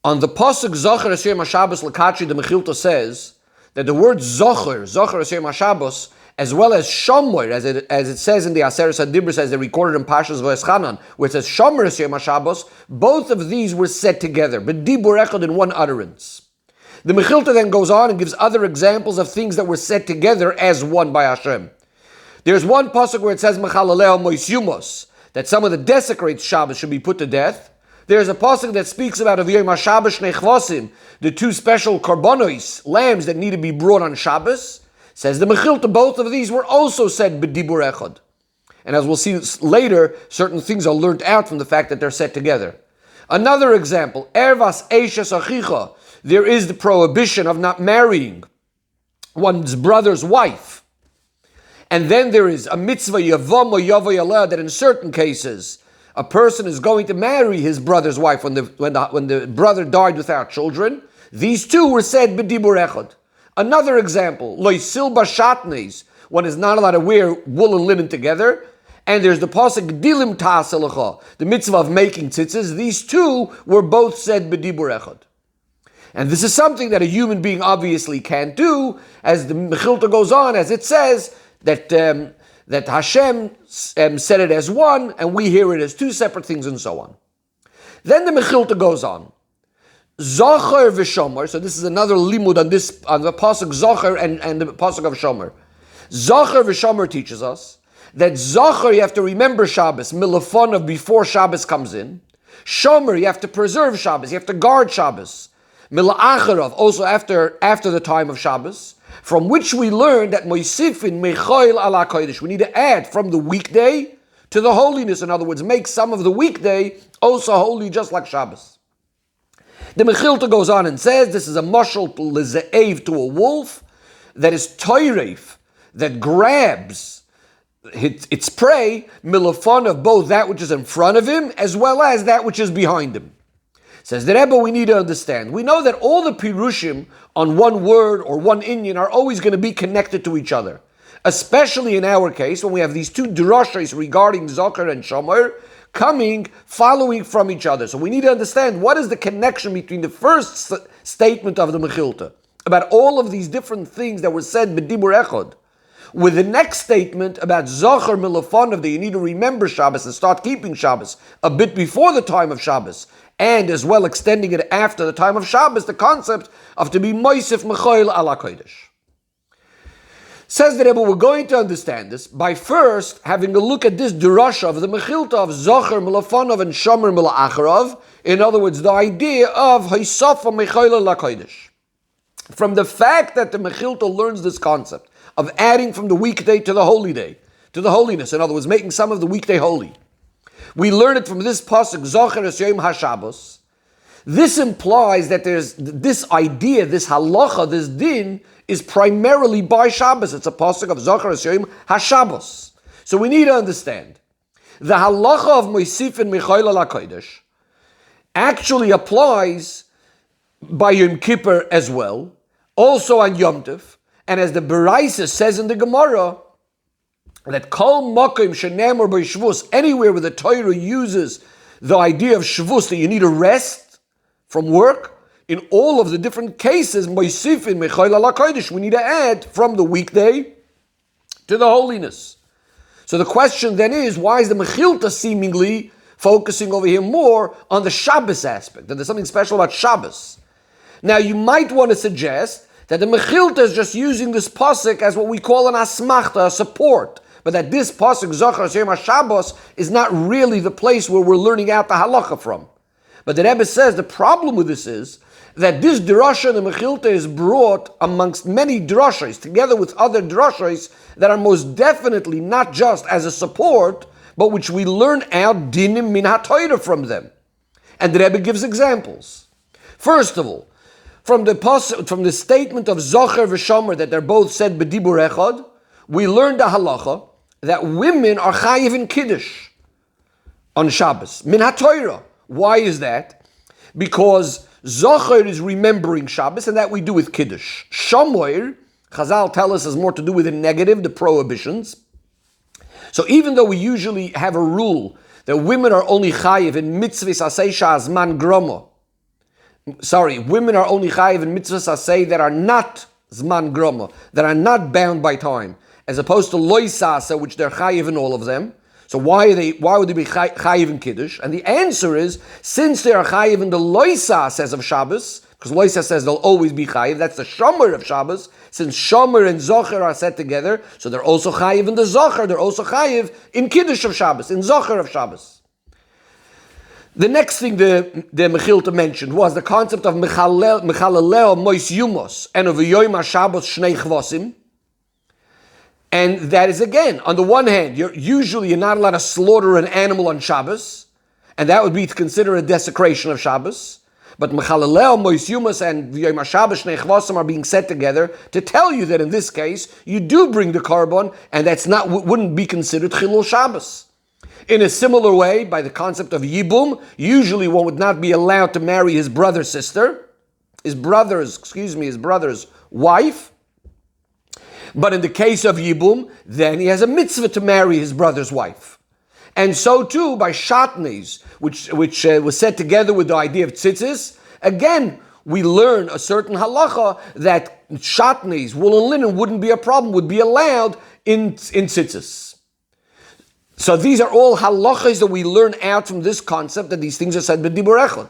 On the pasuk Zocher es Yom HaShabbos L'Katri, the Mechilta says that the word Zocher es Yom HaShabbos, as well as Shomer, as it says in the Aseret HaDibros, as they recorded in Pashas V'eschanan, where it says Shomer es Yom HaShabbos, both of these were said together, but Dibur Echad in one utterance. The Mechilta then goes on and gives other examples of things that were said together as one by Hashem. There's one pasuk where it says Mechalaleo Mois Yumos, that someone that desecrates Shabbos should be put to death. There's a pasuk that speaks about Aviyom HaShabbos Shnei Chvosim, the two special korbanos, lambs that need to be brought on Shabbos. Says the Mechilta, both of these were also said b'dibur echad. And as we'll see later, certain things are learned out from the fact that they're said together. Another example, Ervas Eishes Achicha, there is the prohibition of not marrying one's brother's wife. And then there is a mitzvah yavam or yavay aleh, that in certain cases a person is going to marry his brother's wife when the brother died without children. These two were said b'dibur echad. Another example, loisil bashatnes, one is not allowed to wear wool and linen together. And there's the pasuk dilim ta'aselacha, the mitzvah of making tzitzis. These two were both said b'dibur echad. And this is something that a human being obviously can't do, as the Mechilta goes on, as it says that Hashem said it as one, and we hear it as two separate things, and so on. Then the Mechilta goes on. Zocher v'shomer, so this is another limud on the pasuk Zocher and the pasuk of Shomer. Zocher v'shomer teaches us that Zocher, you have to remember Shabbos, milafon of before Shabbos comes in. Shomer, you have to preserve Shabbos, you have to guard Shabbos. Mila'acharov, also after the time of Shabbos, from which we learn that moisifin mechoil ala kodesh, we need to add from the weekday to the holiness. In other words, make some of the weekday also holy, just like Shabbos. The Mechilta goes on and says this is a mashal leze'ev, to a wolf that is toireif, that grabs its prey, milafon of both that which is in front of him as well as that which is behind him. Says the Rebbe, we need to understand. We know that all the pirushim on one word or one inyan are always going to be connected to each other. Especially in our case, when we have these two drashos regarding Zocher and Shomer following from each other. So we need to understand what is the connection between the first statement of the Mechilta about all of these different things that were said b'dibur echad, with the next statement about Zocher Milafonov, that you need to remember Shabbos and start keeping Shabbos a bit before the time of Shabbos, and as well extending it after the time of Shabbos, the concept of to be Moisef Mechoil ala Kodesh. Says the Rebbe, we're going to understand this by first having a look at this drasha of the Mechilta of Zocher Milafonov and Shomer Mila'acharov. In other words, the idea of Haisafa Mechoil ala Kodesh. From the fact that the Mechilta learns this concept of adding from the weekday to the holy day, to the holiness, in other words, making some of the weekday holy. We learn it from this pasuk, Zocher es Yom HaShabbos. This implies that there's this idea, this halacha, this din, is primarily by Shabbos. It's a pasuk of Zocher es Yom HaShabbos. So we need to understand. The halacha of Moisif and Mechoil ala Kodesh actually applies by Yom Kippur as well, also on Yom Tov, and as the Beraisa says in the Gemara, that kol makom shenemar by Shavuos, anywhere where the Torah uses the idea of Shavuos, that you need a rest from work, in all of the different cases, moisifin mechoil ala kodesh, we need to add from the weekday to the holiness. So the question then is, why is the Mechilta seemingly focusing over here more on the Shabbos aspect, that there's something special about Shabbos? Now you might want to suggest that the Mechilta is just using this pasuk as what we call an asmachta, a support, but that this pasuk, Zocher es Yom HaShabbos, is not really the place where we're learning out the halacha from. But the Rebbe says the problem with this is that this drasha, the Mechilta, is brought amongst many drashas, together with other drashas that are most definitely not just as a support, but which we learn out dinim min ha-Torah from them. And the Rebbe gives examples. First of all, from the statement of Zocher v'Shomer that they're both said b'dibur echad, we learned the halacha that women are chayiv in Kiddush on Shabbos, min ha-Torah. Why is that? Because Zocher is remembering Shabbos, and that we do with Kiddush. Shomer, Chazal tell us, has more to do with the negative, the prohibitions. So even though we usually have a rule that women are only chayiv in mitzvahs asay sha'azman groma, women are only chayiv in mitzvahs asay that are not zman groma, that are not bound by time, as opposed to loisasa, which they're chayiv in all of them. So why would they be chayiv in Kiddush? And the answer is, since they are chayiv in the loisa says of Shabbos, because loisa says they'll always be chayiv, that's the shomer of Shabbos. Since shomer and zocher are set together, so they're also chayiv in the zocher, they're also chayiv in Kiddush of Shabbos, in zocher of Shabbos. The next thing the Mechilta mentioned was the concept of mechaleleo mois yumos and of yoyim HaShabbos shnei chvosim. And that is, again, on the one hand, you're not allowed to slaughter an animal on Shabbos, and that would be to consider a desecration of Shabbos. But Mechalalel, Mois Yumas, and Yom HaShabbos Shnei Chvasim are being set together to tell you that in this case, you do bring the carbon, and that's wouldn't be considered Chilul Shabbos. In a similar way, by the concept of Yibum, usually one would not be allowed to marry his brother's sister, his brother's wife. But in the case of Yibum, then he has a mitzvah to marry his brother's wife. And so too, by Shatnes, which was set together with the idea of tzitzis, again, we learn a certain halacha that Shatnes, wool and linen, wouldn't be a problem, would be allowed in tzitzis. So these are all halachas that we learn out from this concept that these things are said b'dibur echad.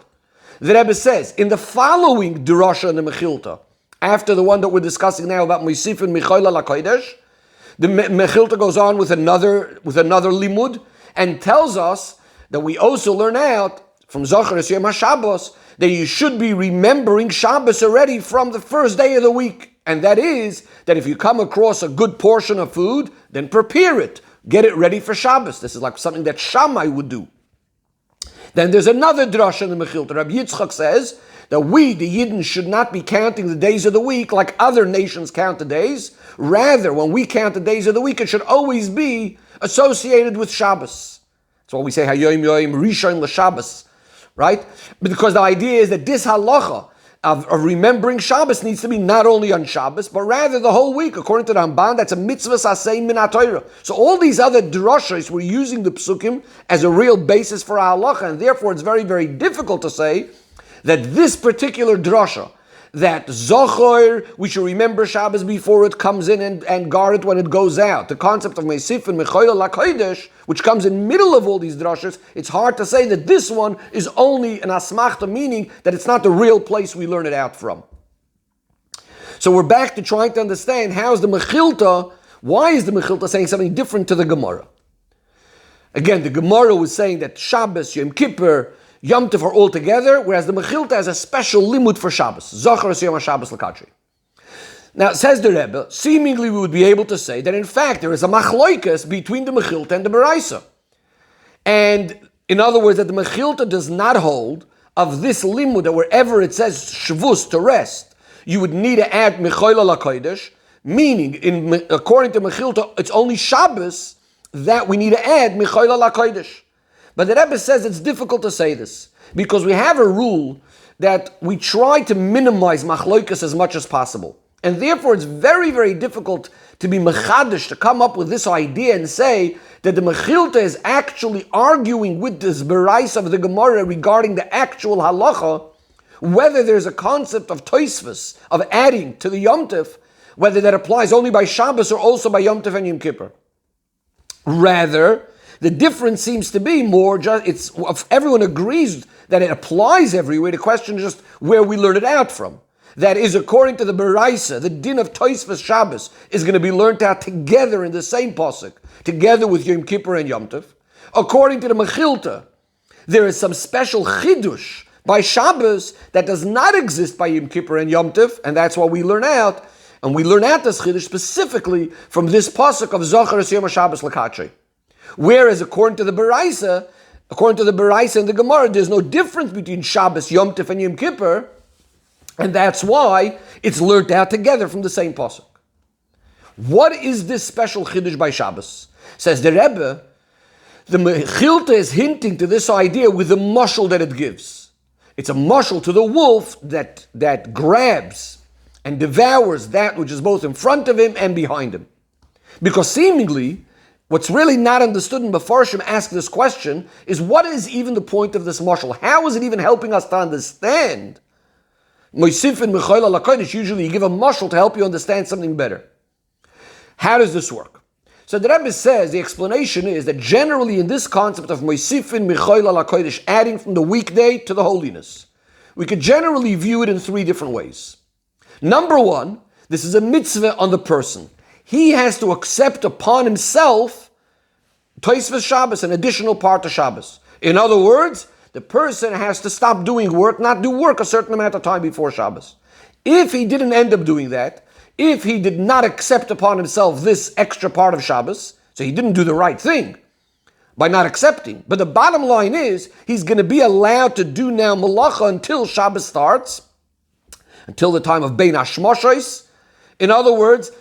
The Rebbe says, in the following drasha in the Mechilta, after the one that we're discussing now about Moisif and Michola LaKodesh, the Mechilta goes on with another limud and tells us that we also learn out from Zocher Yom HaShabbos that you should be remembering Shabbos already from the first day of the week. And that is that if you come across a good portion of food, then prepare it. Get it ready for Shabbos. This is like something that Shammai would do. Then there's another drasha in the Mechilta. Rabbi Yitzchak says that we, the Yidden, should not be counting the days of the week like other nations count the days. Rather, when we count the days of the week, it should always be associated with Shabbos. That's why we say Hayoim Yoim Rishon LaShabbos, right? Because the idea is that this halacha of remembering Shabbos needs to be not only on Shabbos, but rather the whole week. According to the Ramban, that's a mitzvah sasei min haTorah. So all these other drashos, we're using the psukim as a real basis for our halacha, and therefore it's very, very difficult to say that this particular drasha, that Zochor, we should remember Shabbos before it comes in and guard it when it goes out. The concept of Meisif and Mechola LaKodesh, which comes in middle of all these drashas, it's hard to say that this one is only an asmachta, meaning that it's not the real place we learn it out from. So we're back to trying to understand why is the Mechilta saying something different to the Gemara? Again, the Gemara was saying that Shabbos, Yom Kippur, Yom Tov are all together, whereas the Mechilta has a special limud for Shabbos. Zocher Yom HaShabbos L'Katri. Now, says the Rebbe, seemingly we would be able to say that in fact there is a machloikas between the Mechilta and the Beraisa. And in other words, that the Mechilta does not hold of this limud, that wherever it says Shvus, to rest, you would need to add Mechola LaKodesh, meaning, according to Mechilta, it's only Shabbos that we need to add Mechola LaKodesh. But the Rebbe says it's difficult to say this, because we have a rule that we try to minimize machloikas as much as possible. And therefore it's very, very difficult to be mechadish, to come up with this idea and say that the Mechilta is actually arguing with this berais of the Gemara regarding the actual halacha, whether there's a concept of toisvus, of adding to the Yom Tov, whether that applies only by Shabbos or also by Yom Tov and Yom Kippur. Rather, the difference seems to be more just, everyone agrees that it applies everywhere. The question is just where we learn it out from. That is, according to the Beraisa, the din of Toisvus Shabbos is going to be learned out together in the same pasuk, together with Yom Kippur and Yom Tov. According to the Mechilta, there is some special chidush by Shabbos that does not exist by Yom Kippur and Yom Tov, and that's why we learn out. And we learn out this chidush specifically from this pasuk of Zocher Yom HaShabbos L'Katri. Whereas according to the Beraisa and the Gemara, there's no difference between Shabbos, Yom Tov, and Yom Kippur, and that's why it's learned out together from the same pasuk. What is this special chiddush by Shabbos? Says the Rebbe, the Mechilta is hinting to this idea with the mashal that it gives. It's a mashal to the wolf that grabs and devours that which is both in front of him and behind him. Because seemingly, what's really not understood in Mefarshim ask this question is, what is even the point of this mashal? How is it even helping us to understand Moisifin Mechoil ala Kodesh, usually you give a mashal to help you understand something better. How does this work? So the Rebbe says, the explanation is that generally in this concept of Moisifin Mechoil ala Kodesh, adding from the weekday to the holiness, we could generally view it in three different ways. Number one, this is a mitzvah on the person. He has to accept upon himself Tosfos Shabbos, an additional part of Shabbos. In other words, the person has to stop doing work, not do work a certain amount of time before Shabbos. If he didn't end up doing that, if he did not accept upon himself this extra part of Shabbos, so he didn't do the right thing by not accepting. But the bottom line is, he's going to be allowed to do now malacha until Shabbos starts, until the time of Bein Hashmoshes. In other words,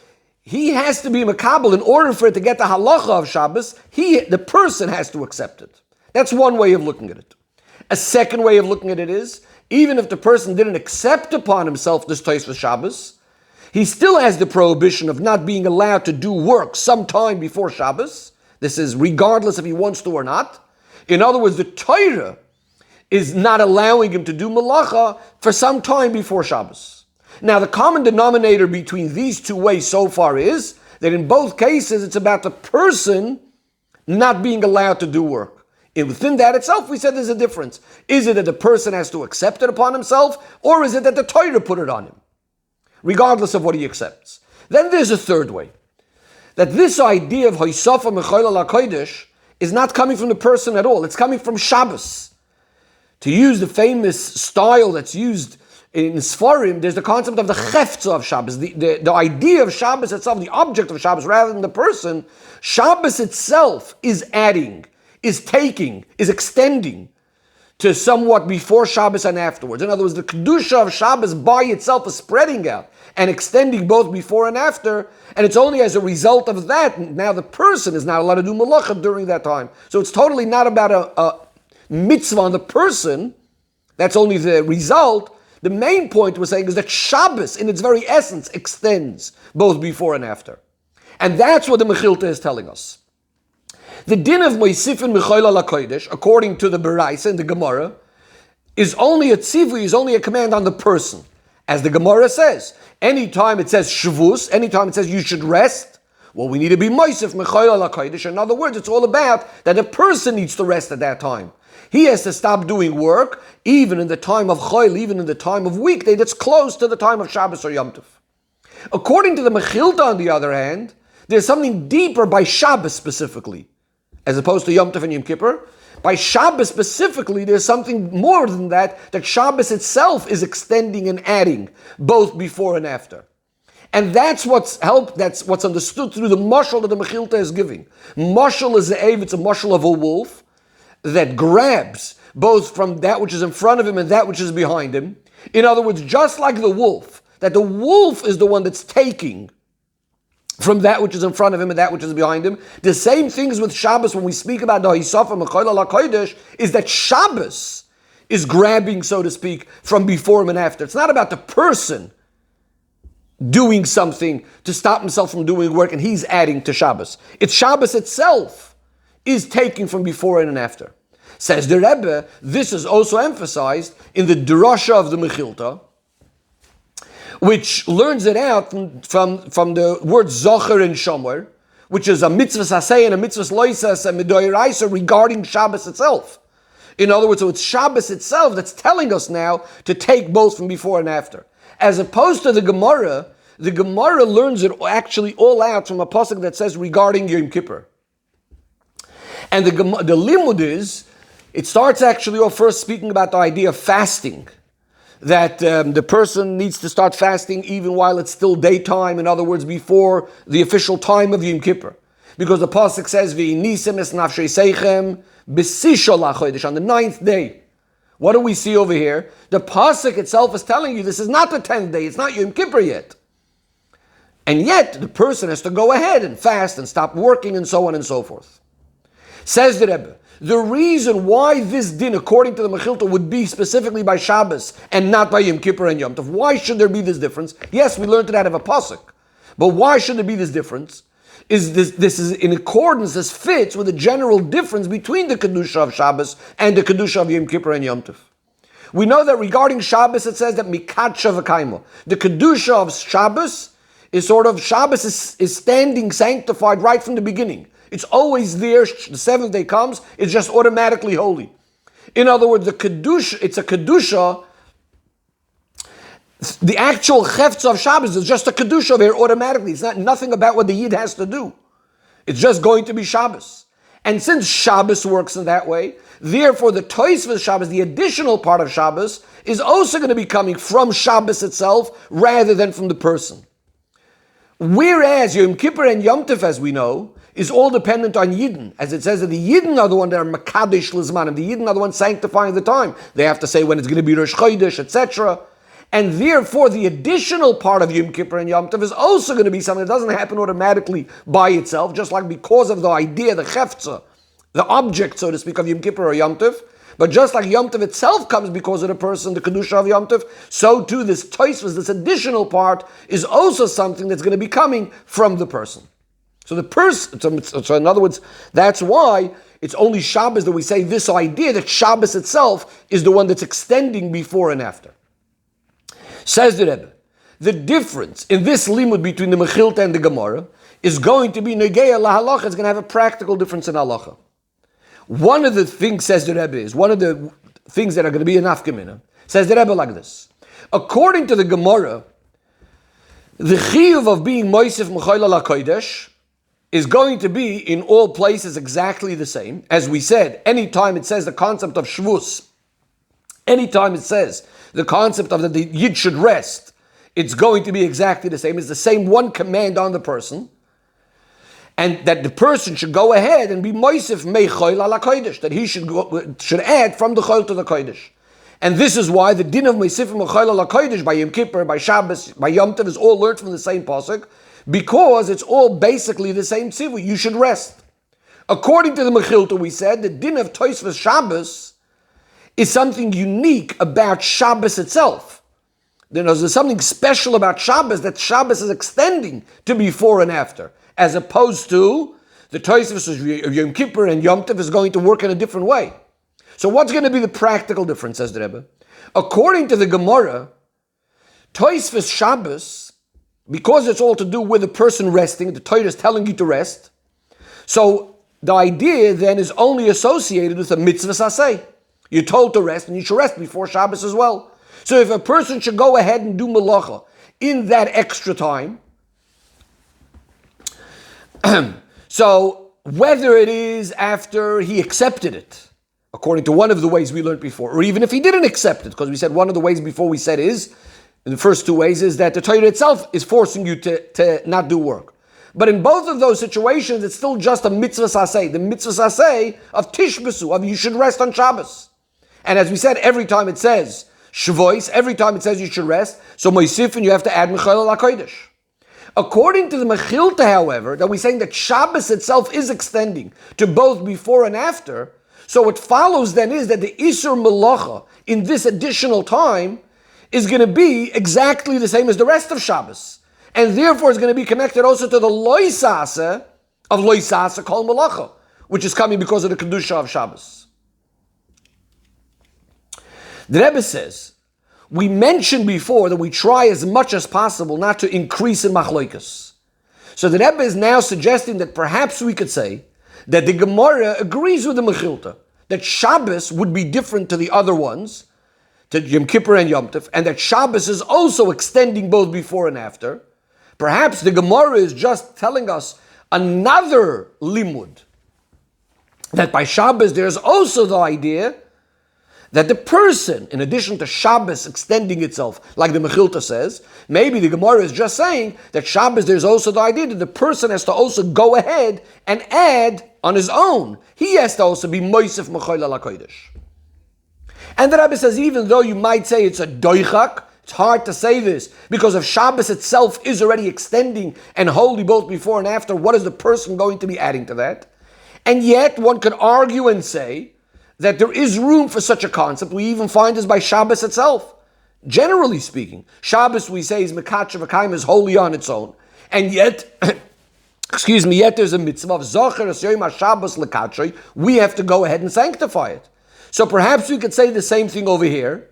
he has to be makabel in order for it to get the halacha of Shabbos. The person has to accept it. That's one way of looking at it. A second way of looking at it is, even if the person didn't accept upon himself this Tosfos Shabbos, he still has the prohibition of not being allowed to do work sometime before Shabbos. This is regardless if he wants to or not. In other words, the Torah is not allowing him to do malacha for some time before Shabbos. Now, the common denominator between these two ways so far is that in both cases, it's about the person not being allowed to do work. And within that itself, we said there's a difference. Is it that the person has to accept it upon himself, or is it that the Torah put it on him, regardless of what he accepts? Then there's a third way, that this idea of Hoisafa Mechoil ala Kodesh is not coming from the person at all. It's coming from Shabbos. To use the famous style that's used in Sfarim, there's the concept of the Cheftza of Shabbos, the idea of Shabbos itself, the object of Shabbos, rather than the person. Shabbos itself is adding, is taking, is extending to somewhat before Shabbos and afterwards. In other words, the Kedusha of Shabbos by itself is spreading out and extending both before and after, and it's only as a result of that, now the person is not allowed to do malacha during that time. So it's totally not about a mitzvah on the person, that's only the result. The main point we're saying is that Shabbos, in its very essence, extends both before and after. And that's what the Mechilta is telling us. The din of Moisifin Mechoil ala Kodesh, according to the Beraisa and the Gemara, is only a tzivui, is only a command on the person. As the Gemara says, anytime it says Shavus, anytime it says you should rest, well, we need to be Moisif Mechoil ala Kodesh. In other words, it's all about that a person needs to rest at that time. He has to stop doing work, even in the time of Chol, even in the time of weekday, that's close to the time of Shabbos or Yom Tov. According to the Mechilta, on the other hand, there's something deeper by Shabbos specifically, as opposed to Yom Tov and Yom Kippur. By Shabbos specifically, there's something more than that Shabbos itself is extending and adding, both before and after. And that's what's helped, that's what's understood through the mashal that the Mechilta is giving. Mashal is it's a mashal of a wolf that grabs both from that which is in front of him and that which is behind him. In other words, just like the wolf, that the wolf is the one that's taking from that which is in front of him and that which is behind him. The same things with Shabbos when we speak about the Hisafa Mechoil ala Kodesh, is that Shabbos is grabbing, so to speak, from before him and after. It's not about the person doing something to stop himself from doing work and he's adding to Shabbos. It's Shabbos itself is taking from before and after. Says the Rebbe, this is also emphasized in the Drasha of the Mechilta, which learns it out from the word Zocher and Shomer, which is a mitzvah saseh and a mitzvah loisas and midoiraisa regarding Shabbos itself. In other words, so it's Shabbos itself that's telling us now to take both from before and after. As opposed to the Gemara learns it actually all out from a pasuk that says regarding Yom Kippur. And the limud is, it starts actually off first speaking about the idea of fasting, that the person needs to start fasting even while it's still daytime, in other words, before the official time of Yom Kippur. Because the pasuk says, V'inisim es nafshei seichem b'sisha lachodesh, on the 9th day. What do we see over here? The pasuk itself is telling you this is not the 10th day, it's not Yom Kippur yet. And yet, the person has to go ahead and fast and stop working and so on and so forth. Says the Rebbe, the reason why this din, according to the Mechilta, would be specifically by Shabbos and not by Yom Kippur and Yom Tov, why should there be this difference? Yes, we learned it out of a pasuk, but why should there be this difference? This is in accordance, this fits with the general difference between the Kedusha of Shabbos and the Kedusha of Yom Kippur and Yom Tov. We know that regarding Shabbos, it says that Mikadsha v'kaimo. The Kedusha of Shabbos is sort of, Shabbos is standing sanctified right from the beginning. It's always there. The seventh day comes, it's just automatically holy. In other words, the Kedusha, it's a Kedusha. The actual Chefza of Shabbos is just a Kedusha here automatically. It's not nothing about what the Yid has to do. It's just going to be Shabbos. And since Shabbos works in that way, therefore the Tosfos Shabbos, the additional part of Shabbos, is also going to be coming from Shabbos itself rather than from the person. Whereas Yom Kippur and Yom Tov, as we know, is all dependent on Yidden. As it says that the Yidden are the one that are Makadosh Lizman, and the Yidden are the ones sanctifying the time. They have to say when it's going to be Rosh Chodesh, etc. And therefore, the additional part of Yom Kippur and Yom Tov is also going to be something that doesn't happen automatically by itself, just like because of the idea, the chefza, the object, so to speak, of Yom Kippur or Yom Tov. But just like Yom Tov itself comes because of the person, the Kedusha of Yom Tov, so too this Tosfos, this additional part, is also something that's going to be coming from the person. So the person, so in other words, that's why it's only Shabbos that we say this idea that Shabbos itself is the one that's extending before and after. Says the Rebbe, the difference in this limud between the Mechilta and the Gemara is going to be Negeya LaHalacha. It's going to have a practical difference in halacha. One of the things, says the Rebbe, is one of the things that are going to be an afkamina. Says the Rebbe like this: according to the Gemara, the chiyuv of being moisef mechayla lakodesh is going to be in all places exactly the same. As we said, anytime it says the concept of shvus, anytime it says the concept of that the yid should rest, it's going to be exactly the same. It's the same one command on the person, and that the person should go ahead and be moisef meichoil ala kodesh, that he should add from the choil to the kodesh. And this is why the din of moisef meichoil ala kodesh by Yom Kippur, by Shabbos, by Yom Tov is all learned from the same pasuk, because it's all basically the same tzivui. You should rest. According to the Mechilta, we said the din of Tosfos Shabbos is something unique about Shabbos itself. There's something special about Shabbos, that Shabbos is extending to before and after, as opposed to the Tosfos of Yom Kippur and Yom Tov is going to work in a different way. So what's going to be the practical difference, says the Rebbe? According to the Gemara, Tosfos Shabbos, because it's all to do with the person resting, the Torah is telling you to rest, so the idea then is only associated with a mitzvah saseh. You're told to rest, and you should rest before Shabbos as well. So if a person should go ahead and do malacha in that extra time, so whether it is after he accepted it, according to one of the ways we learned before, or even if he didn't accept it, because we said one of the ways before we said is, in the first two ways, is that the Torah itself is forcing you to not do work. But in both of those situations, it's still just a mitzvah saseh, the mitzvah saseh of tishbesu, of you should rest on Shabbos. And as we said, every time it says shvois, every time it says you should rest, so moisifin, you have to add mechayel lakodesh. According to the Mechilta, however, that we're saying that Shabbos itself is extending to both before and after, so what follows then is that the Isur Melacha in this additional time is going to be exactly the same as the rest of Shabbos. And therefore it's going to be connected also to the loisase of loisase kol malacha, which is coming because of the kedusha of Shabbos. The Rebbe says, we mentioned before that we try as much as possible not to increase in machloikas. So the Rebbe is now suggesting that perhaps we could say that the Gemara agrees with the Mechilta, that Shabbos would be different to the other ones, to Yom Kippur and Yom Tov, and that Shabbos is also extending both before and after. Perhaps the Gemara is just telling us another limud, that by Shabbos there's also the idea that the person, in addition to Shabbos extending itself, like the Mechilta says, maybe the Gemara is just saying that Shabbos there's also the idea that the person has to also go ahead and add on his own. He has to also be moisef mechayla lakodesh. And the Rebbe says, even though you might say it's a doichak, it's hard to say this, because if Shabbos itself is already extending and holy both before and after, what is the person going to be adding to that? And yet, one could argue and say that there is room for such a concept. We even find this by Shabbos itself. Generally speaking, Shabbos, we say, is mekacha v'kaim, is holy on its own. And yet, yet there's a mitzvah of zocher es yom HaShabbos lekachay. We have to go ahead and sanctify it. So perhaps we could say the same thing over here,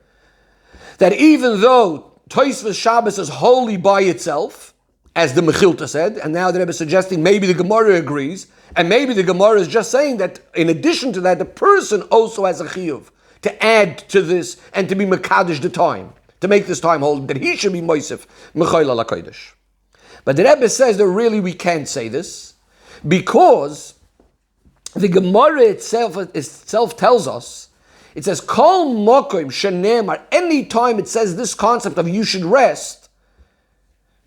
that even though Tosfos Shabbos is holy by itself, as the Mechilta said, and now the Rebbe is suggesting maybe the Gemara agrees, and maybe the Gemara is just saying that in addition to that, the person also has a chiyuv to add to this and to be mekadosh the time, to make this time holy, that he should be moisef mechayla lakodesh. But the Rebbe says that really we can't say this because the Gemara itself tells us, it says, Kol mokim shenemar, any time it says this concept of you should rest,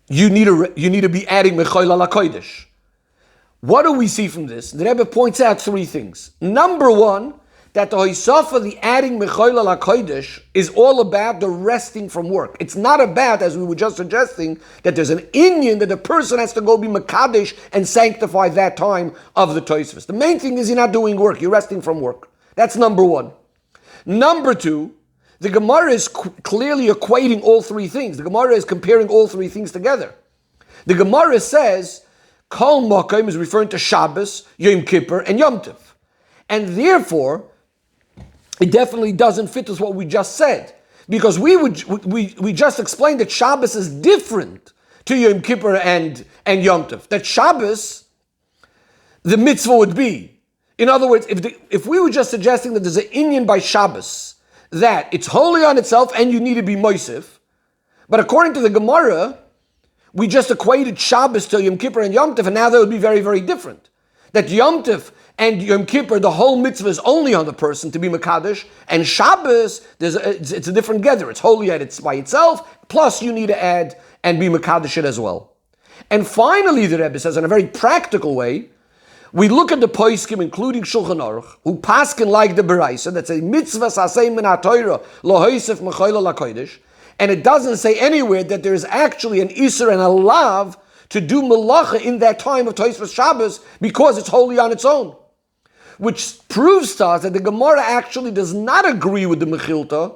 you need to be adding mechayla lakodesh. What do we see from this? The Rebbe points out three things. Number one, that the Hoisafa, the adding Mechayla LaKodesh, is all about the resting from work. It's not about, as we were just suggesting, that there's an inyan that the person has to go be Mekadesh and sanctify that time of the Tosfos. The main thing is you're not doing work, you're resting from work. That's number one. Number two, the Gemara is clearly equating all three things. The Gemara is comparing all three things together. The Gemara says, Kol Mokim is referring to Shabbos, Yom Kippur, and Yom Tov. And therefore, it definitely doesn't fit with what we just said. Because we just explained that Shabbos is different to Yom Kippur and Yom Tov. That Shabbos, the mitzvah would be. In other words, if we were just suggesting that there's an inyan by Shabbos, that it's holy on itself and you need to be moisef, but according to the Gemara, we just equated Shabbos to Yom Kippur and Yom Tov, and now that would be very, very different. That Yom Tov and Yom Kippur, the whole mitzvah is only on the person to be Mekadosh, and Shabbos, it's a different gather. It's holy by itself, plus you need to add and be Mekadosh it as well. And finally, the Rebbe says, in a very practical way, we look at the Poskim, including Shulchan Aruch, who paskin like the Beraisa, that say, mitzvah sasei min ha-Torah, lo hoisef mechayla lakodesh, and it doesn't say anywhere that there is actually an Isser and a Lav to do Malacha in that time of Tosfos Shabbos because it's holy on its own. Which proves to us that the Gemara actually does not agree with the Mechilta,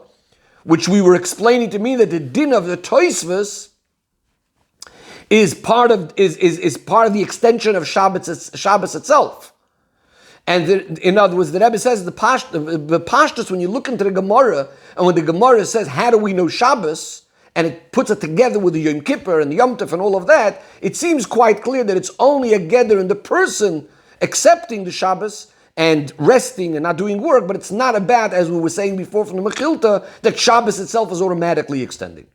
which we were explaining to mean that the din of the Tosfos is part of the extension of Shabbos itself. And in other words, the Rebbe says the Pashtus, when you look into the Gemara, and when the Gemara says, how do we know Shabbos, and it puts it together with the Yom Kippur and the Yom Tov and all of that, it seems quite clear that it's only a gather in the person accepting the Shabbos and resting and not doing work, but it's not about, as we were saying before from the Mechilta, that Shabbos itself is automatically extending.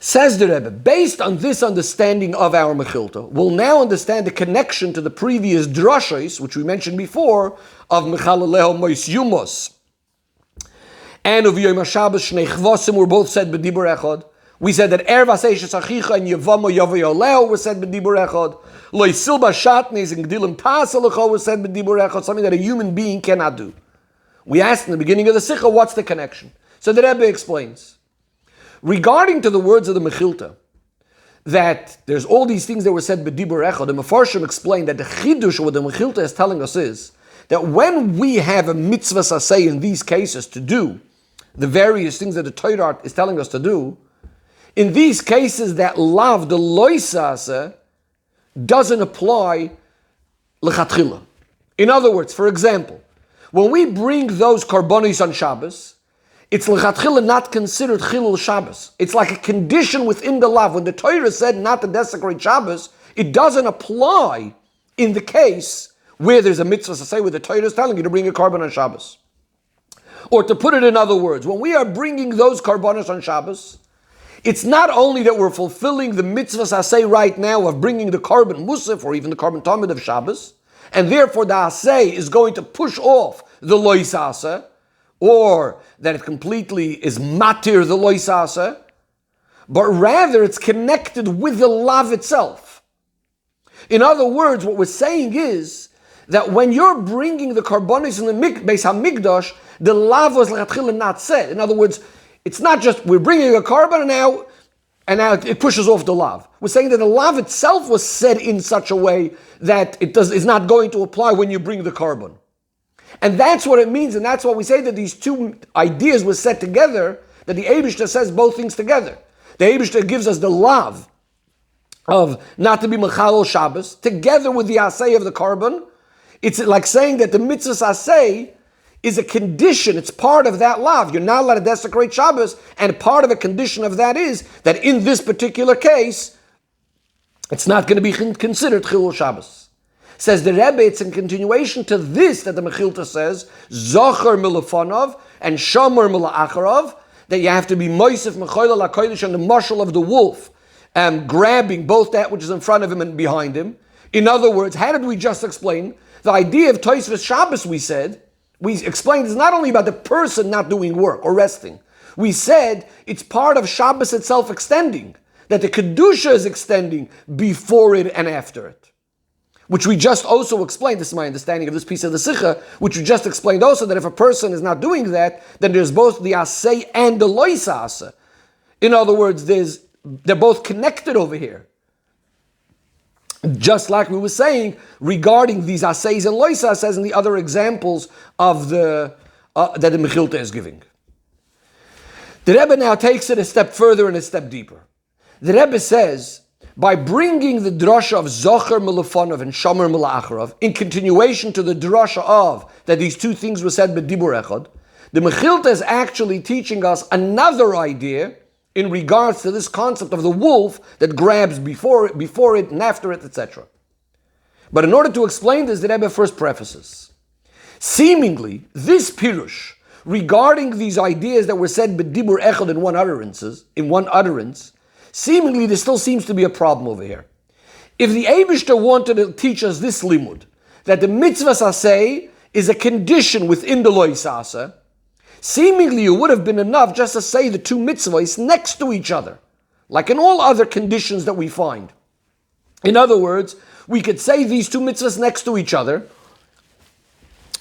Says the Rebbe, based on this understanding of our Mechilta, we'll now understand the connection to the previous drashos, which we mentioned before, of Mechalaleho Mois Yumos and of Yom HaShabbos Shnei Chvosim were both said b'dibur echad. We said that Erev HaSeishes Achicha and Yevamo Yavay Oleo were said b'dibur echad. Lo Yisilba Shatnes and Gdilim Tasalecho were said b'dibur echad, something that a human being cannot do. We asked in the beginning of the Sicha, what's the connection? So the Rebbe explains. Regarding to the words of the Mechilta, that there's all these things that were said b'dibur echad, the Mefarshim explained that the Chidush, what the Mechilta is telling us is, that when we have a mitzvah saseh in these cases to do, the various things that the Torah is telling us to do, in these cases that lav, the loisaseh, doesn't apply lechatchila. In other words, for example, when we bring those karbonis on Shabbos, it's lechatchila not considered chilul Shabbos. It's like a condition within the lav. When the Torah said not to desecrate Shabbos, it doesn't apply in the case where there's a mitzvah to say where the Torah is telling you to bring a carbon on Shabbos. Or to put it in other words, when we are bringing those carbonos on Shabbos, it's not only that we're fulfilling the mitzvahs aseh right now of bringing the carbon musaf or even the carbon tamid of Shabbos, and therefore the aseh is going to push off the lois aseh, or that it completely is matir the lois aseh, but rather it's connected with the lav itself. In other words, what we're saying is that when you're bringing the carbonis in the Beis HaMikdash, the lav was l'chatchila not said. In other words, it's not just we're bringing a carbon and now it pushes off the lav. We're saying that the lav itself was said in such a way that is not going to apply when you bring the carbon. And that's what it means, and that's why we say that these two ideas were set together, that the Eibishter says both things together. The Eibishter gives us the lav of not to be mechalel Shabbos, together with the asay of the carbon. It's like saying that the mitzvah asay is a condition. It's part of that lav. You're not allowed to desecrate Shabbos, and part of a condition of that is that in this particular case, it's not going to be considered Chilul Shabbos. Says the Rebbe, it's in continuation to this that the Mechilta says, Zocher milafonov and Shomer mila'acharov, that you have to be Moisef Mechoyle LaKodesh and the marshal of the wolf, grabbing both that which is in front of him and behind him. In other words, how did we just explain? The idea of Tosfos Shabbos, we explained, is not only about the person not doing work or resting. We said it's part of Shabbos itself extending, that the Kedusha is extending before it and after it. Which we just also explained, this is my understanding of this piece of the Sicha, which we just explained also that if a person is not doing that, then there's both the Asay and the Loisa Asa. In other words, they're both connected over here. Just like we were saying regarding these Asays and Loisa Asas and the other examples of that the Mechilta is giving. The Rebbe now takes it a step further and a step deeper. The Rebbe says, by bringing the drasha of Zocher Milafonov and Shomer Mila'acharov in continuation to the drasha of that these two things were said b'dibur echad, the Mechilta is actually teaching us another idea in regards to this concept of the wolf that grabs before it and after it, etc. But in order to explain this, the Rebbe first prefaces. Seemingly, this pirush regarding these ideas that were said b'dibur echad in one utterance, seemingly there still seems to be a problem over here. If the Eibishter wanted to teach us this limud, that the mitzvah saseh is a condition within the lois asa, seemingly it would have been enough just to say the two mitzvahs next to each other, like in all other conditions that we find. In other words, we could say these two mitzvahs next to each other.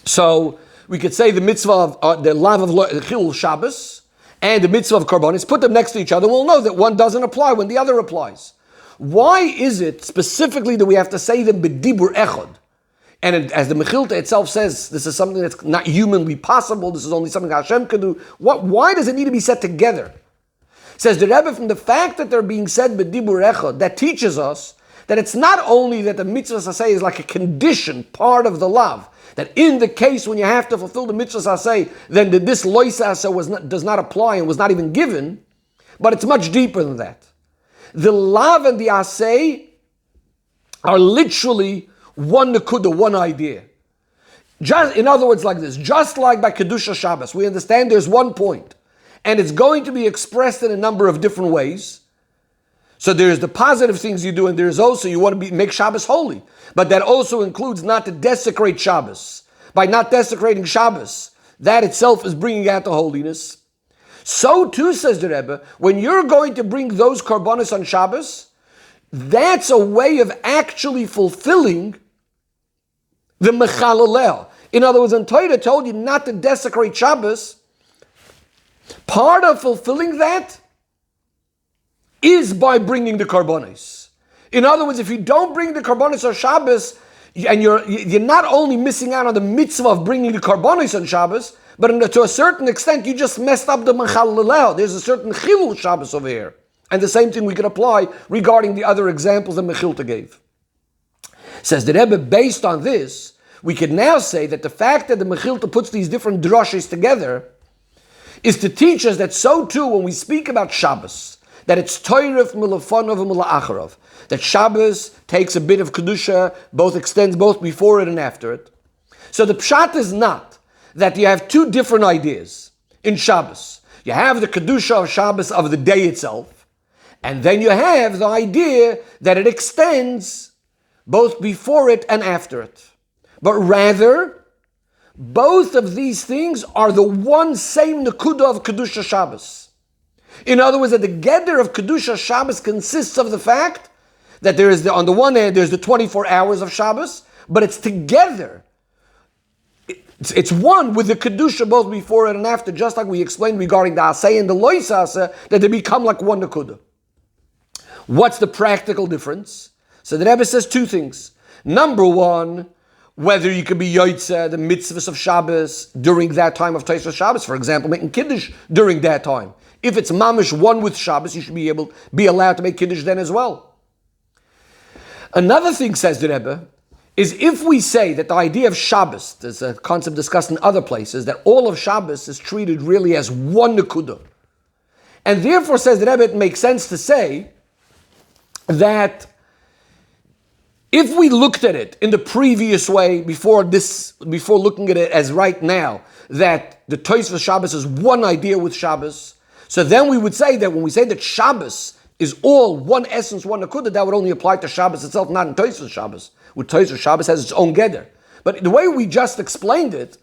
So we could say the mitzvah of the lav of Chilul Shabbos and the mitzvah of Karbonis, put them next to each other, we'll know that one doesn't apply when the other applies. Why is it specifically that we have to say them b'dibur echad? And as the Mechilta itself says, this is something that's not humanly possible, this is only something Hashem can do. Why does it need to be said together? Says the Rebbe, from the fact that they're being said b'dibur echad, that teaches us that it's not only that the mitzvah saseh is like a condition, part of the lav, that in the case when you have to fulfill the mitzvah saseh, then this lois aseh does not apply and was not even given, but it's much deeper than that. The lav and the aseh are literally one nekuda, one idea. Just, in other words, like this, just like by Kedusha Shabbos, we understand there's one point, and it's going to be expressed in a number of different ways. So there's the positive things you do, and there's also you want to make Shabbos holy. But that also includes not to desecrate Shabbos. By not desecrating Shabbos, that itself is bringing out the holiness. So too, says the Rebbe, when you're going to bring those karbonos on Shabbos, that's a way of actually fulfilling the Mechalalel. In other words, when Torah told you not to desecrate Shabbos, part of fulfilling that is by bringing the karbonos. In other words, if you don't bring the karbonos on Shabbos, and you're not only missing out on the mitzvah of bringing the karbonos on Shabbos, but to a certain extent, you just messed up the Mechalalel. There's a certain Chilul Shabbos over here. And the same thing we can apply regarding the other examples that Mechilta gave. Says the Rebbe, based on this, we can now say that the fact that the Mechilta puts these different drashas together is to teach us that so too when we speak about Shabbos, that it's Toiref Milafonov and Mila'acharov, that Shabbos takes a bit of Kedusha, extends both before it and after it. So the Pshat is not that you have two different ideas in Shabbos. You have the Kedusha of Shabbos of the day itself, and then you have the idea that it extends both before it and after it. But rather, both of these things are the one same Nekuda of Kedusha Shabbos. In other words, that the Geder of Kedusha Shabbos consists of the fact that there is on the one hand, there's the 24 hours of Shabbos, but it's together. It's one with the Kedusha both before it and after, just like we explained regarding the Aseh and the Lois Aseh, that they become like one Nekuda. What's the practical difference? So the Rebbe says two things. Number one, whether you could be Yotzeh, the mitzvahs of Shabbos, during that time of Tosfos Shabbos, for example, making Kiddush during that time. If it's mamish one with Shabbos, you should be allowed to make Kiddush then as well. Another thing, says the Rebbe, is if we say that the idea of Shabbos, there's a concept discussed in other places, that all of Shabbos is treated really as one nekuda. And therefore, says the Rebbe, it makes sense to say that if we looked at it in the previous way, before looking at it as right now, that the Tosfos Shabbos is one idea with Shabbos, so then we would say that when we say that Shabbos is all one essence, one nekuda, that would only apply to Shabbos itself, not in Tosfos Shabbos. With Tosfos Shabbos has its own geder. But the way we just explained it,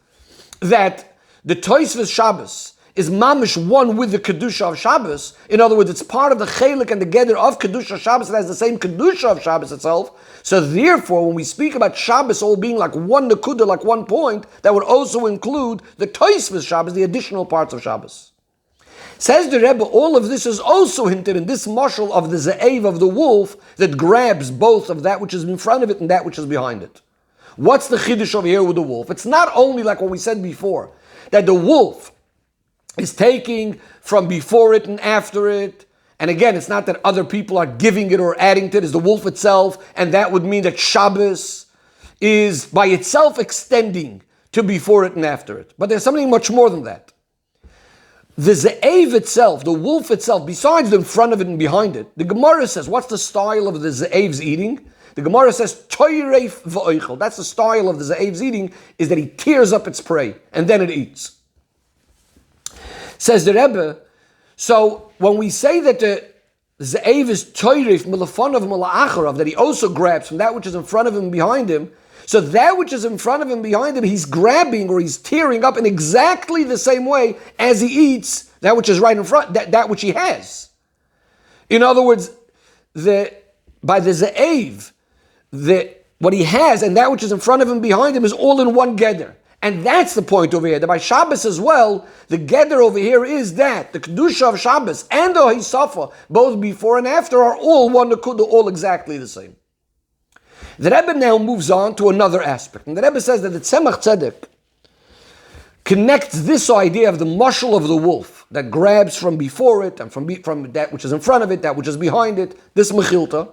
that the Tosfos Shabbos is mamish one with the Kedusha of Shabbos. In other words, it's part of the Chelek and the geder of Kedusha Shabbos. It has the same Kedusha of Shabbos itself. So therefore, when we speak about Shabbos all being like one nekuda, like one point, that would also include the Tosfos Shabbos, the additional parts of Shabbos. Says the Rebbe, all of this is also hinted in this mashal of the ze'ev of the wolf that grabs both of that which is in front of it and that which is behind it. What's the chiddush over here with the wolf? It's not only like what we said before, that the wolf is taking from before it and after it, and again, it's not that other people are giving it or adding to it, it's the wolf itself, and that would mean that Shabbos is by itself extending to before it and after it. But there's something much more than that. The ze'ev itself, the wolf itself, besides the in front of it and behind it, the Gemara says, what's the style of the ze'ev's eating? The Gemara says, toireif v'oichel. That's the style of the ze'ev's eating, is that he tears up its prey, and then it eats. Says the Rebbe, so when we say that the ze'ev is toireif milafanav mila'acharav, that he also grabs from that which is in front of him and behind him, so that which is in front of him, behind him, he's grabbing or he's tearing up in exactly the same way as he eats that which is right in front, that which he has. In other words, by the ze'ev, what he has and that which is in front of him, behind him, is all in one geder. And that's the point over here, that by Shabbos as well, the geder over here is that the Kedusha of Shabbos and the Hisafa, both before and after, are all one nekuda, all exactly the same. The Rebbe now moves on to another aspect. And the Rebbe says that the Tzemach Tzedek connects this idea of the mashal of the wolf that grabs from before it and from that which is in front of it, that which is behind it, this mechilta,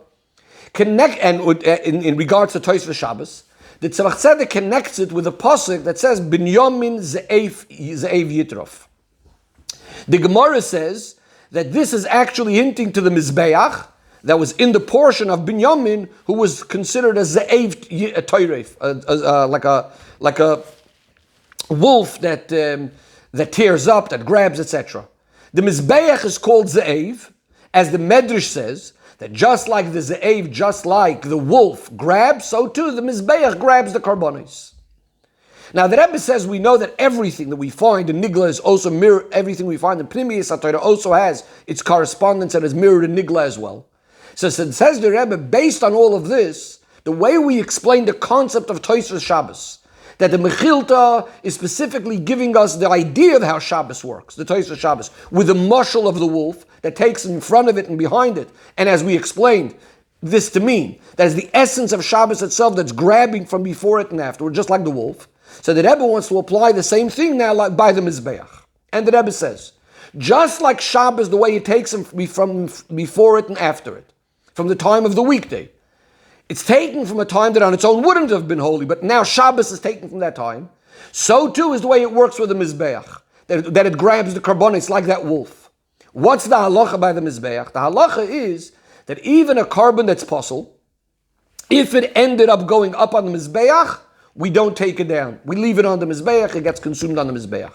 in regards to Tosfos Shabbos, the Tzemach Tzedek connects it with a pasuk that says, Binyamin ze'ev yitrof. The Gemara says that this is actually hinting to the Mizbeach, that was in the portion of Binyamin, who was considered a ze'ev toireif, like a wolf that tears up, that grabs, etc. The Mizbeach is called ze'ev, as the Medrash says, that just like the ze'ev, just like the wolf grabs, so too the Mizbeach grabs the karbonis. Now the Rebbe says we know that everything that we find in Nigla is also mirrored, everything we find in Pnimiyus HaTorah also has its correspondence and is mirrored in Nigla as well. So it says the Rebbe, based on all of this, the way we explain the concept of Tosfos Shabbos, that the Mechilta is specifically giving us the idea of how Shabbos works, the Tosfos Shabbos, with the mashal of the wolf that takes in front of it and behind it. And as we explained this to mean, that is the essence of Shabbos itself that's grabbing from before it and afterward, just like the wolf. So the Rebbe wants to apply the same thing now like by the Mizbeach. And the Rebbe says, just like Shabbos, the way it takes from before it and after it, from the time of the weekday. It's taken from a time that on its own wouldn't have been holy, but now Shabbos is taken from that time. So too is the way it works with the Mizbeach, that it grabs the karbonis like that wolf. What's the halacha by the Mizbeach? The halacha is that even a carbon that's possible, if it ended up going up on the Mizbeach, we don't take it down. We leave it on the Mizbeach, it gets consumed on the Mizbeach.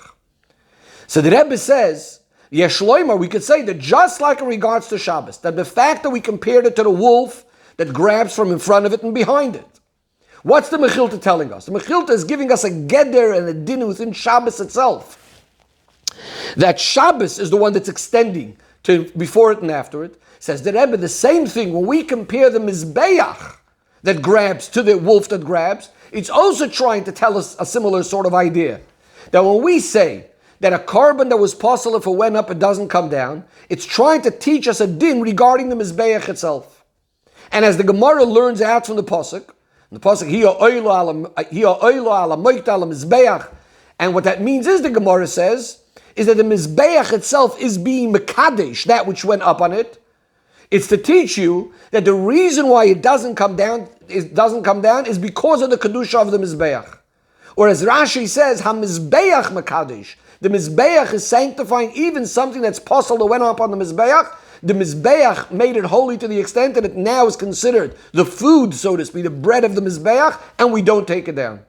So the Rebbe says, Yeshloimer, we could say that just like in regards to Shabbos, that the fact that we compared it to the wolf that grabs from in front of it and behind it. What's the Mechilta telling us? The Mechilta is giving us a geder and a din within Shabbos itself. That Shabbos is the one that's extending to before it and after it. Says the Rebbe, the same thing, when we compare the Mizbeach that grabs to the wolf that grabs, it's also trying to tell us a similar sort of idea. That when we say that a carbon that was possible if it went up, it doesn't come down, it's trying to teach us a din regarding the Mizbeach itself. And as the Gemara learns out from the Pasuk, and what that means is, the Gemara says, is that the Mizbeach itself is being Mekadesh, that which went up on it. It's to teach you that the reason why it doesn't come down it doesn't come down is because of the kedusha of the mizbeach. Or as Rashi says, ha-mizbeach mekadesh. The mizbeach is sanctifying even something that's possible that went up on the mizbeach. The mizbeach made it holy to the extent that it now is considered the food, so to speak, the bread of the mizbeach, and we don't take it down.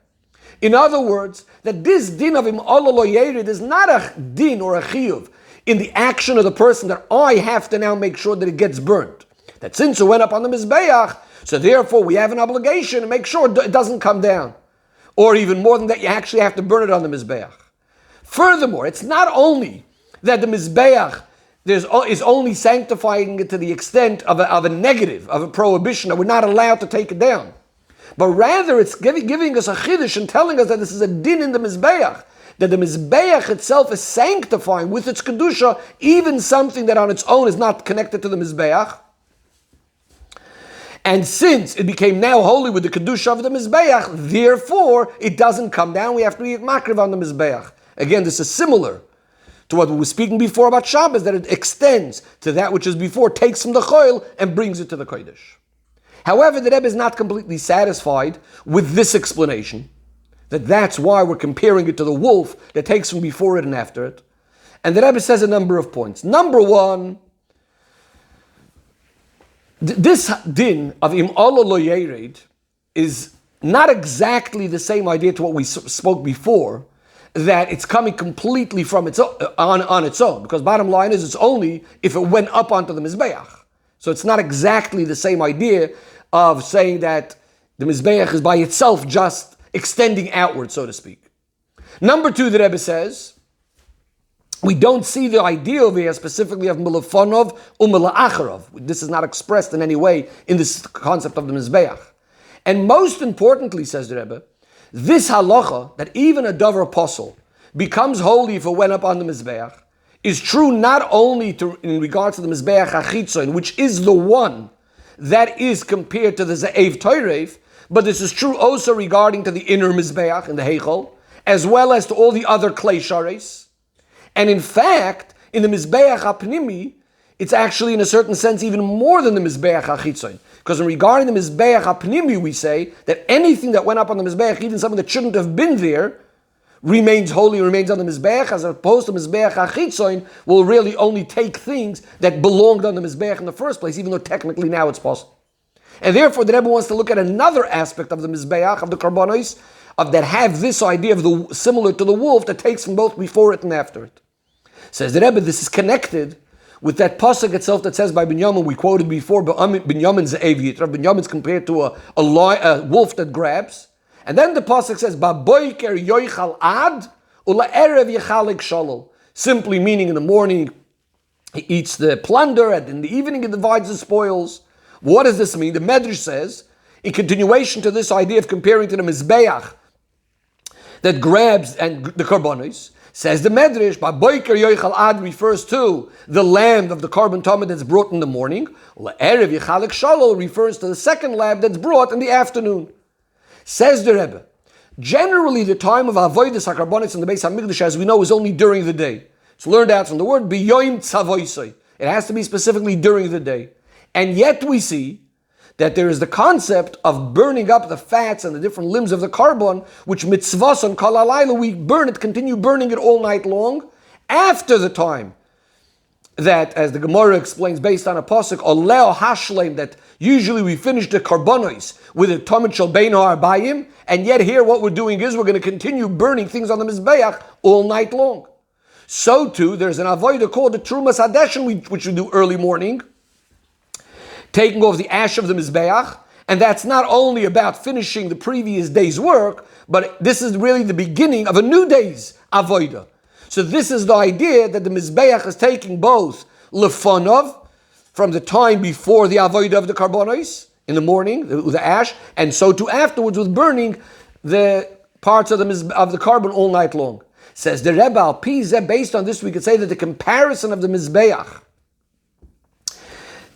In other words, that this din of im lo yerid is not a din or a chiyuv in the action of the person that I have to now make sure that it gets burnt. That since it went up on the mizbeach, so therefore we have an obligation to make sure it doesn't come down. Or even more than that, you actually have to burn it on the mizbeach. Furthermore, it's not only that the mizbeach is only sanctifying it to the extent of a negative, of a prohibition, that we're not allowed to take it down. But rather, it's giving us a chiddush and telling us that this is a din in the mizbeach, that the mizbeach itself is sanctifying with its kedusha even something that on its own is not connected to the mizbeach. And since it became now holy with the kedusha of the mizbeach, therefore it doesn't come down. We have to eat makriv on the mizbeach. Again, this is similar to what we were speaking before about Shabbos, that it extends to that which is before, takes from the choil and brings it to the kodesh. However, the Rebbe is not completely satisfied with this explanation, that's why we're comparing it to the wolf that takes from before it and after it. And the Rebbe says a number of points. Number one, this din of im lo yered is not exactly the same idea to what we spoke before, that it's coming completely from its on its own. Because bottom line is, it's only if it went up onto the mizbeach. So it's not exactly the same idea of saying that the mizbeach is by itself just extending outward, so to speak. Number two, the Rebbe says, we don't see the idea over here specifically of milafonov u'mila'acharov. This is not expressed in any way in this concept of the mizbeach. And most importantly, says the Rebbe, this halacha, that even a dover apostle becomes holy if it went up on the mizbeach, is true not only in regards to the mizbeach hachitzon, which is the one that is compared to the ze'ev toirev, but this is true also regarding to the inner mizbeach in the heichal, as well as to all the other klei shares. And in fact, in the mizbeach hapnimi, it's actually in a certain sense even more than the mizbeach hachitzon. Because regarding the mizbeach hapnimi, we say that anything that went up on the mizbeach, even something that shouldn't have been there, remains holy, remains on the mizbeach, as opposed to mizbeach hachitzon will really only take things that belonged on the mizbeach in the first place, even though technically now it's possible. And therefore, the Rebbe wants to look at another aspect of the mizbeach, of the karbonos, that have this idea of the similar to the wolf that takes from both before it and after it. Says the Rebbe, this is connected with that pasuk itself that says by Binyamin, we quoted before, Binyamin's ze'ev yitra. Binyamin's compared to a wolf that grabs. And then the pasuk says, Ba'boiker yoichal ad, ula'erev yechalek shalol. Simply meaning in the morning he eats the plunder, and in the evening he divides the spoils. What does this mean? The Medrash says, in continuation to this idea of comparing to the mizbeach that grabs and the karbonos, says the Medrash, Ba'boiker yoichal ad refers to the lamb of the carbon tamid that's brought in the morning. Ula'erev yechalek shalol refers to the second lamb that's brought in the afternoon. Says the Rebbe, generally the time of avodas hakarbonis in the Beis Hamikdash, as we know, is only during the day. It's learned out from the word biyoim tzavoisai. It has to be specifically during the day. And yet we see that there is the concept of burning up the fats and the different limbs of the carbon, which mitzvahs on kol halayla, we burn it, continue burning it all night long, after the time that, as the Gemara explains, based on a pasuk, oleo hashleim, that usually we finish the karbonos with a tamid shel beino arbayim, and yet here what we're doing is we're going to continue burning things on the mizbeach all night long. So too, there's an avodah called the trumas hadeshin, which we do early morning, taking off the ash of the mizbeach, and that's not only about finishing the previous day's work, but this is really the beginning of a new day's avodah. So this is the idea that the mizbeach is taking both lefonov, from the time before the avodah of the karbonos in the morning, the ash, and so too afterwards with burning the parts of the carbon all night long. Says the Rebbe al Pizeh, based on this we could say that the comparison of the mizbeach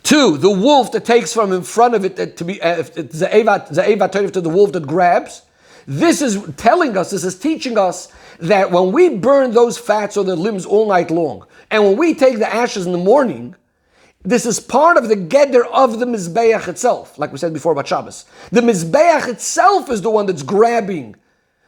to the wolf that takes from in front of it to be the to the wolf that grabs, this is telling us, this is teaching us that when we burn those fats or the limbs all night long, and when we take the ashes in the morning, This is part of the geder of the Mizbeach itself, like we said before about Shabbos. The Mizbeach itself is the one that's grabbing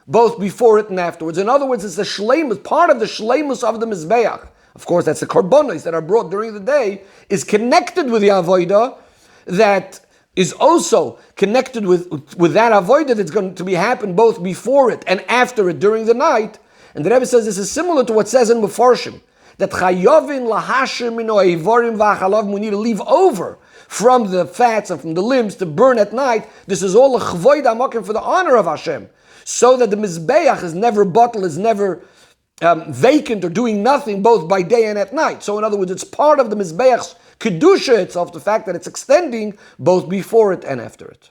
both before it and afterwards. In other words, it's the shleimus, part of the shleimus of the Mizbeach. Of course, that's the korbanos that are brought during the day, is connected with the avodah that is also connected with that avodah that's going to be happen both before it and after it during the night. And the Rebbe says this is similar to what says in Mefarshim, that chayovin lahashim mino eivorim v'achalav, we need to leave over from the fats and from the limbs to burn at night. This is all a chvoid amakim for the honor of Hashem, so that the mizbeach is never bottled, is never vacant or doing nothing both by day and at night. So in other words, it's part of the mizbeach's kedusha itself, the fact that it's extending both before it and after it.